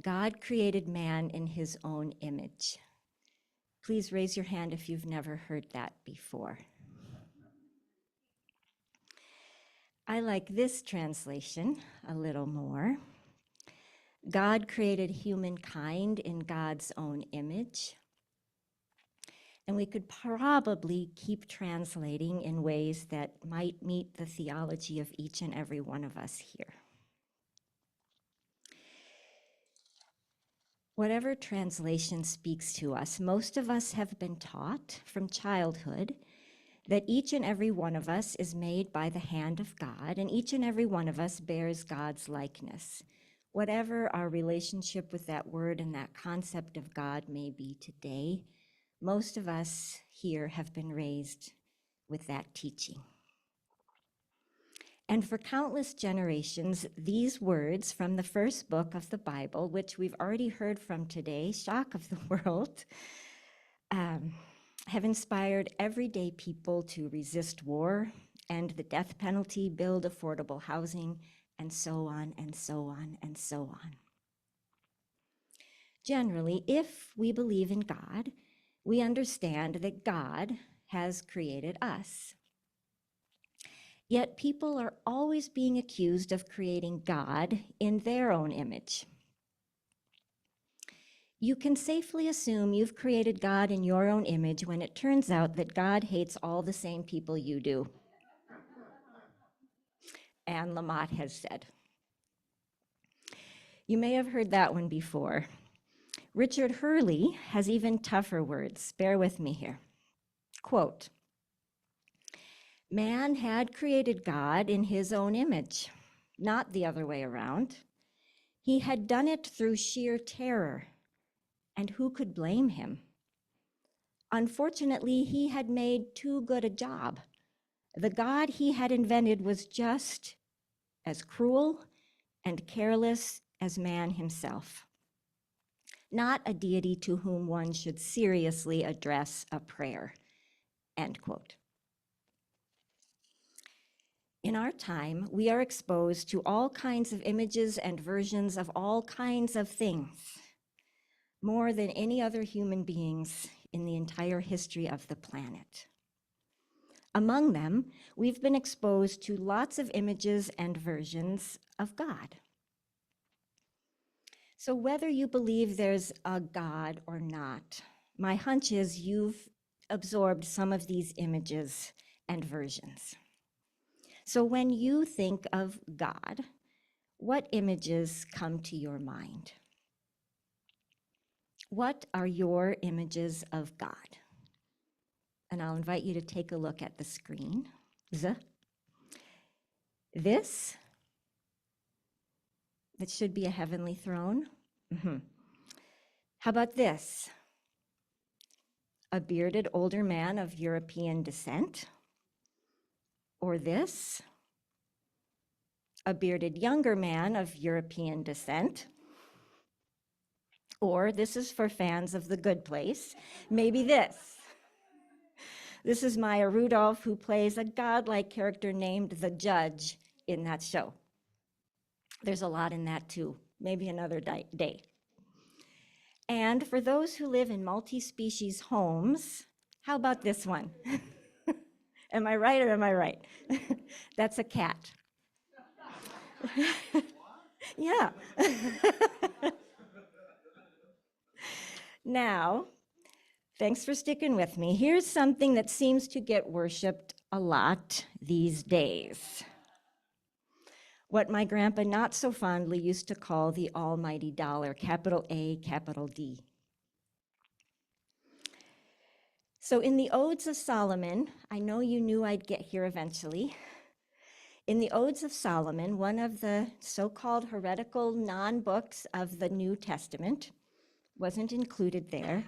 God created man in his own image. Please raise your hand if you've never heard that before. I like this translation a little more. God created humankind in God's own image. And we could probably keep translating in ways that might meet the theology of each and every one of us here. Whatever translation speaks to us, most of us have been taught from childhood that each and every one of us is made by the hand of God, and each and every one of us bears God's likeness. Whatever our relationship with that word and that concept of God may be today, most of us here have been raised with that teaching. And for countless generations, these words from the first book of the Bible, which we've already heard from today, shock of the world, have inspired everyday people to resist war and the death penalty, build affordable housing, and so on and so on and so on. Generally, if we believe in God, we understand that God has created us. Yet people are always being accused of creating God in their own image. You can safely assume you've created God in your own image when it turns out that God hates all the same people you do. Anne Lamott has said. You may have heard that one before. Richard Hurley has even tougher words. Bear with me here. Quote, "Man had created God in his own image, not the other way around. He had done it through sheer terror, and who could blame him? Unfortunately, he had made too good a job. The God he had invented was just as cruel and careless as man himself. Not a deity to whom one should seriously address a prayer," end quote. In our time, we are exposed to all kinds of images and versions of all kinds of things, more than any other human beings in the entire history of the planet. Among them, we've been exposed to lots of images and versions of God. So whether you believe there's a God or not, my hunch is you've absorbed some of these images and versions. So when you think of God, what images come to your mind? What are your images of God? And I'll invite you to take a look at the screen. This, that should be a heavenly throne. How about this? A bearded older man of European descent. Or this? A bearded younger man of European descent. Or this is for fans of The Good Place, maybe this. This is Maya Rudolph, who plays a godlike character named the Judge in that show. There's a lot in that too, maybe another day. And for those who live in multi-species homes, how about this one? Am I right or am I right? That's a cat. Yeah. Now, thanks for sticking with me. Here's something that seems to get worshiped a lot these days. What my grandpa not so fondly used to call the almighty dollar, capital A, capital D. So in the Odes of Solomon, I know you knew I'd get here eventually. In the Odes of Solomon, one of the so-called heretical non-books of the New Testament, wasn't included there,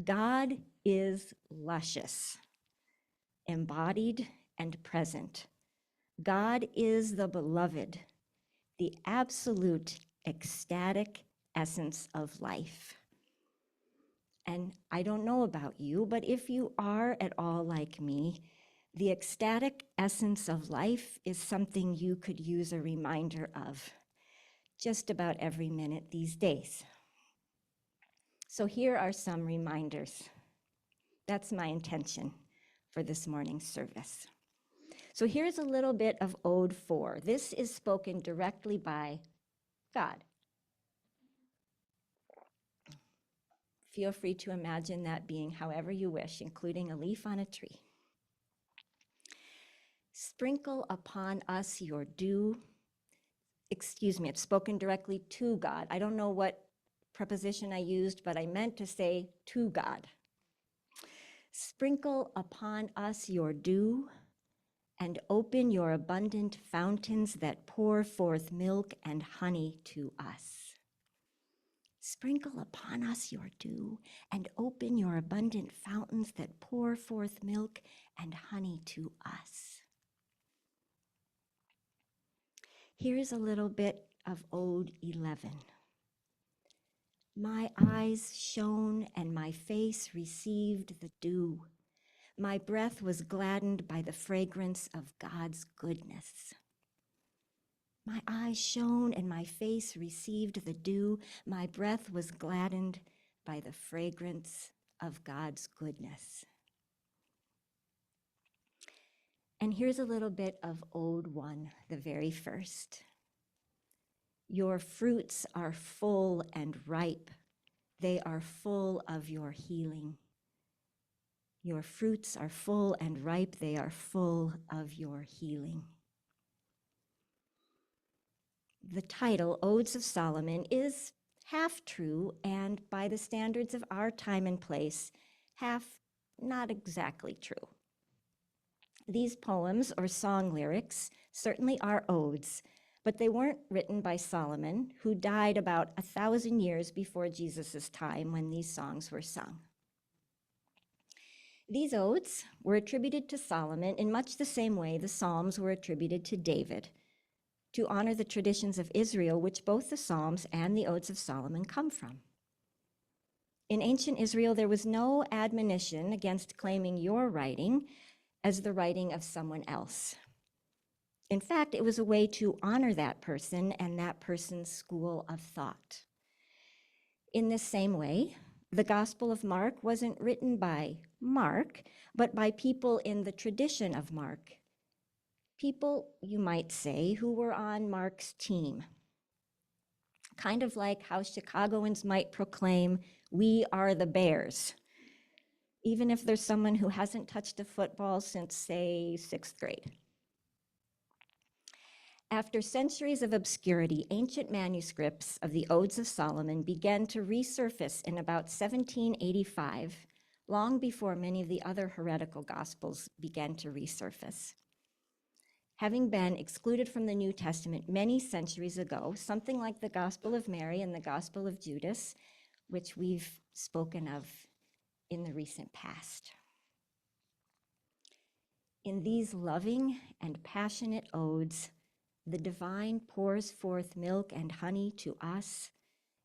God is luscious, embodied and present. God is the beloved, the absolute ecstatic essence of life. And I don't know about you, but if you are at all like me, the ecstatic essence of life is something you could use a reminder of just about every minute these days. So here are some reminders. That's my intention for this morning's service. So here's a little bit of Ode 4. This is spoken directly by God. Feel free to imagine that being however you wish, including a leaf on a tree. Sprinkle upon us your dew. It's spoken directly to God. I don't know what preposition I used, but I meant to say to God. Sprinkle upon us your dew, and open your abundant fountains that pour forth milk and honey to us. Sprinkle upon us your dew, and open your abundant fountains that pour forth milk and honey to us. Here's a little bit of Ode 11. My eyes shone and my face received the dew. My breath was gladdened by the fragrance of God's goodness. My eyes shone and my face received the dew. My breath was gladdened by the fragrance of God's goodness. And here's a little bit of Ode 1, the very first. Your fruits are full and ripe. They are full of your healing. Your fruits are full and ripe. They are full of your healing. The title, Odes of Solomon, is half true and, by the standards of our time and place, half not exactly true. These poems or song lyrics certainly are odes, but they weren't written by Solomon, who died about 1,000 years before Jesus' time when these songs were sung. These odes were attributed to Solomon in much the same way the Psalms were attributed to David, to honor the traditions of Israel, which both the Psalms and the Odes of Solomon come from. In ancient Israel, there was no admonition against claiming your writing as the writing of someone else. In fact, it was a way to honor that person and that person's school of thought. In this same way, the Gospel of Mark wasn't written by Mark, but by people in the tradition of Mark. People, you might say, who were on Mark's team. Kind of like how Chicagoans might proclaim, "We are the Bears," even if there's someone who hasn't touched a football since, say, 6th grade. After centuries of obscurity, ancient manuscripts of the Odes of Solomon began to resurface in about 1785, long before many of the other heretical gospels began to resurface. Having been excluded from the New Testament many centuries ago, something like the Gospel of Mary and the Gospel of Judas, which we've spoken of in the recent past. In these loving and passionate odes, the divine pours forth milk and honey to us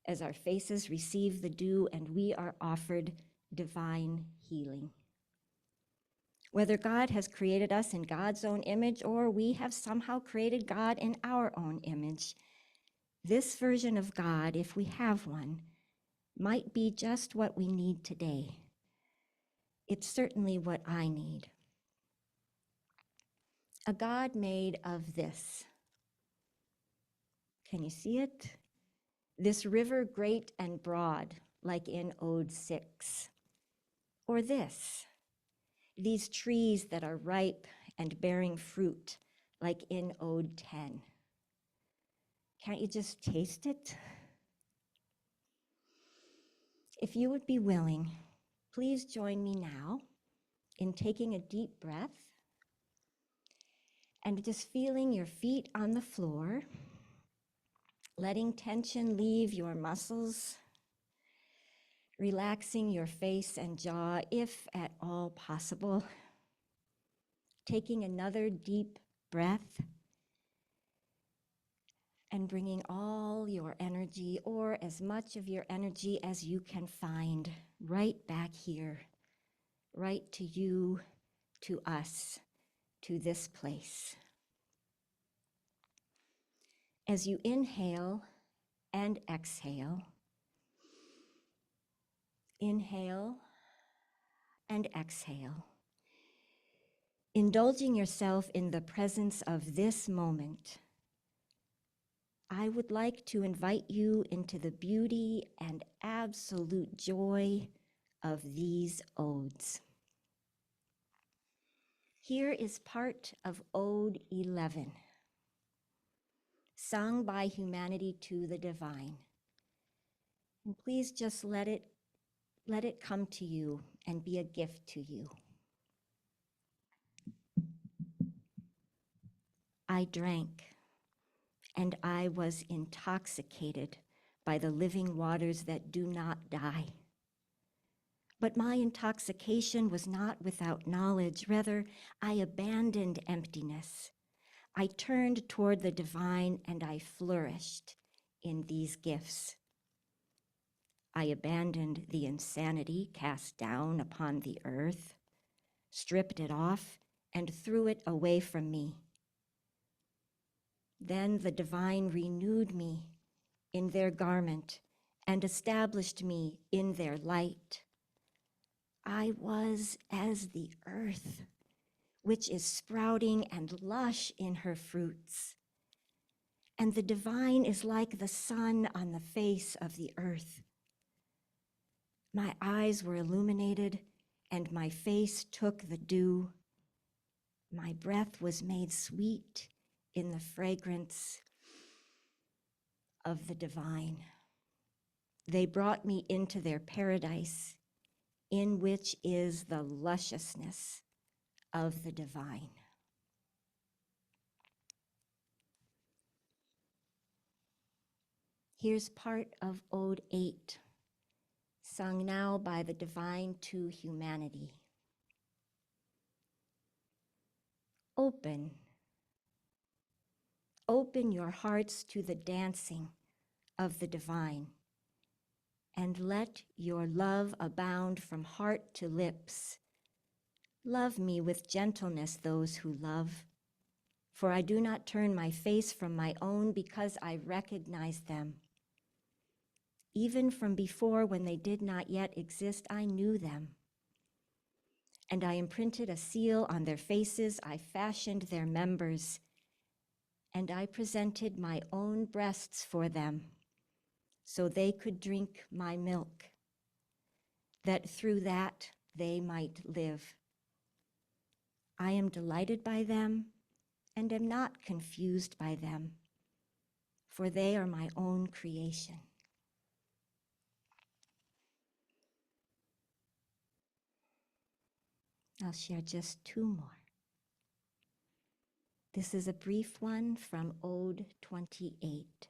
as our faces receive the dew and we are offered divine healing. Whether God has created us in God's own image or we have somehow created God in our own image, this version of God, if we have one, might be just what we need today. It's certainly what I need. A God made of this. Can you see it? This river great and broad, like in Ode 6. Or this. These trees that are ripe and bearing fruit, like in Ode 10. Can't you just taste it? If you would be willing, please join me now in taking a deep breath and just feeling your feet on the floor, letting tension leave your muscles, relaxing your face and jaw if at all possible, taking another deep breath and bringing all your energy, or as much of your energy as you can find, right back here, right to you, to us, to this place. As you inhale, and exhale. Inhale and exhale. Indulging yourself in the presence of this moment, I would like to invite you into the beauty and absolute joy of these odes. Here is part of Ode 11, sung by humanity to the divine. And please just let it come to you and be a gift to you. I drank, and I was intoxicated by the living waters that do not die. But my intoxication was not without knowledge. Rather, I abandoned emptiness. I turned toward the divine, and I flourished in these gifts. I abandoned the insanity cast down upon the earth, stripped it off, and threw it away from me. Then the divine renewed me in their garment and established me in their light. I was as the earth, which is sprouting and lush in her fruits. And the divine is like the sun on the face of the earth. My eyes were illuminated, and my face took the dew. My breath was made sweet in the fragrance of the divine. They brought me into their paradise, in which is the lusciousness of the divine. Here's part of Ode 8, sung now by the divine to humanity. Open your hearts to the dancing of the divine, and let your love abound from heart to lips. Love me with gentleness, those who love, for I do not turn my face from my own because I recognize them. Even from before, when they did not yet exist, I knew them. And I imprinted a seal on their faces, I fashioned their members, and I presented my own breasts for them, so they could drink my milk, that through that they might live. I am delighted by them, and am not confused by them, for they are my own creation. I'll share just two more. This is a brief one from Ode 28.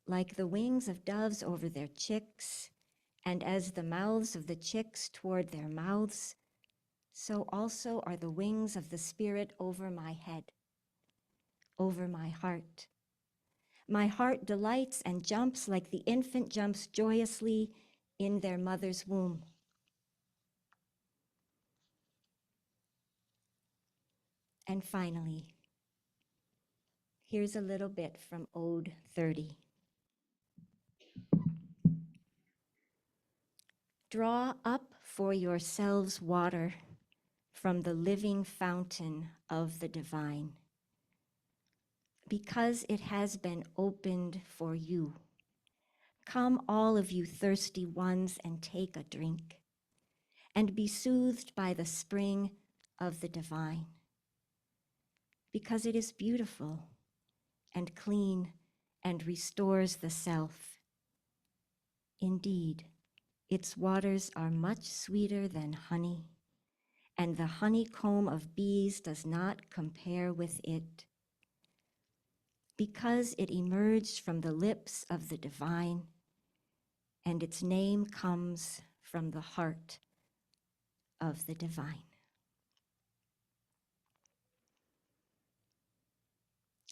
Like the wings of doves over their chicks, and as the mouths of the chicks toward their mouths, so also are the wings of the Spirit over my head, over my heart. My heart delights and jumps like the infant jumps joyously in their mother's womb. And finally, here's a little bit from Ode 30. Draw up for yourselves water from the living fountain of the divine, because it has been opened for you. Come, all of you thirsty ones, and take a drink, and be soothed by the spring of the divine, because it is beautiful and clean and restores the self. Indeed, its waters are much sweeter than honey, and the honeycomb of bees does not compare with it, because it emerged from the lips of the divine, and its name comes from the heart of the divine.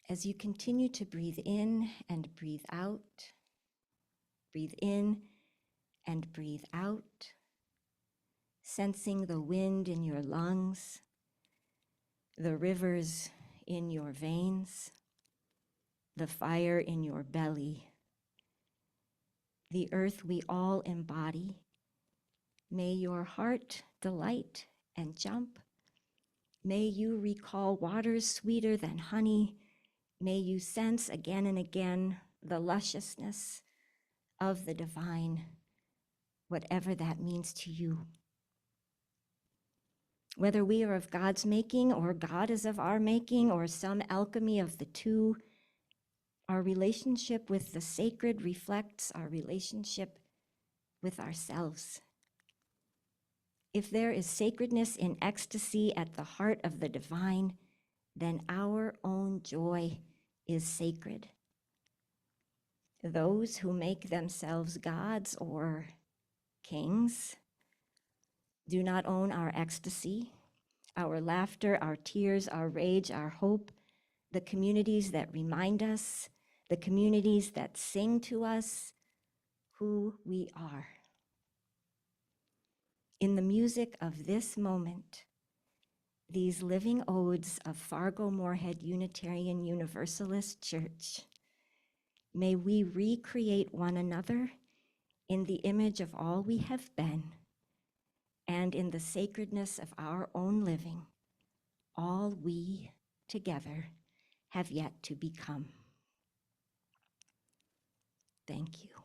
As you continue to breathe in and breathe out, breathe in and breathe out, sensing the wind in your lungs, the rivers in your veins, the fire in your belly, the earth we all embody. May your heart delight and jump. May you recall waters sweeter than honey. May you sense again and again the lusciousness of the divine, whatever that means to you. Whether we are of God's making or God is of our making or some alchemy of the two, our relationship with the sacred reflects our relationship with ourselves. If there is sacredness in ecstasy at the heart of the divine, then our own joy is sacred. Those who make themselves gods or kings do not own our ecstasy, our laughter, our tears, our rage, our hope, the communities that remind us, the communities that sing to us who we are. In the music of this moment, these living odes of Fargo-Moorhead Unitarian Universalist Church, may we recreate one another in the image of all we have been and in the sacredness of our own living, all we together have yet to become. Thank you.